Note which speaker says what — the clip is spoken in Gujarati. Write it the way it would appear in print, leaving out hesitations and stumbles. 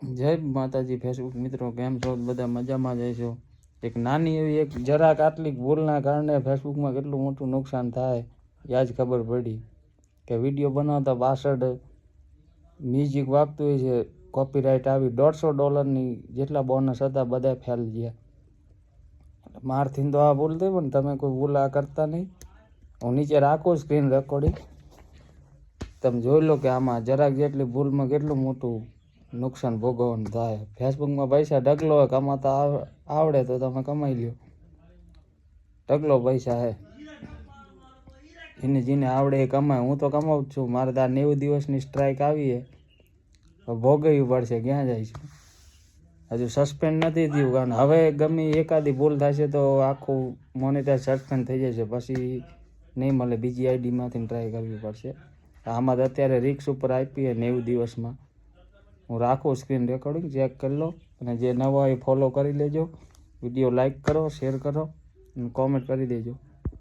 Speaker 1: જય માતાજી ફેસબુક મિત્રો, કેમ છો? બધા મજામાં જાય છો? એક નાની એવી એક જરાક આટલી ભૂલના કારણે ફેસબુકમાં કેટલું મોટું નુકસાન થાય એ આજ ખબર પડી કે વિડીયો બનાવતા પાછળ મ્યુઝિક વાગતું હોય છે, કોપીરાઇટ આવી $150 જેટલા બોનસ હતા બધા ફેલ ગયા. મારથી તો આ ભૂલ થઈ, પણ તમે કોઈ ભૂલ આ કરતા નહીં. હું નીચે રાખું સ્ક્રીન રેકોર્ડિંગ, તમે જોઈ લો કે આમાં જરાક જેટલી ભૂલમાં કેટલું મોટું નુકસાન ભોગવવાનું થાય. ફેસબુકમાં પૈસા ઢગલો હોય, કમાતા આવડે તો તમે કમાઈ લ્યો. ઢગલો પૈસા હે, એને જેને આવડે એ કમાય. હું તો કમાવું જ છું. મારે તો 90 દિવસની સ્ટ્રાઇક આવી છે, ભોગવવી પડશે. ક્યાં જાય છે? હજુ સસ્પેન્ડ નથી થયું, કારણ હવે ગમે એકાદી ભૂલ થશે તો આખું મોનેટાઈઝ સસ્પેન્ડ થઈ જશે, પછી નહીં મળે. બીજી આઈડીમાંથી ટ્રાય કરવી પડશે. આમાં તો અત્યારે રિક્સ ઉપર આપી 90 દિવસમાં. હું રાખું સ્ક્રીન રેકોર્ડિંગ, ચેક કરી લો. અને જે નવા હોય ફોલો કરી લેજો. વિડીયો લાઈક કરો, શેર કરો અને કોમેન્ટ કરી દેજો.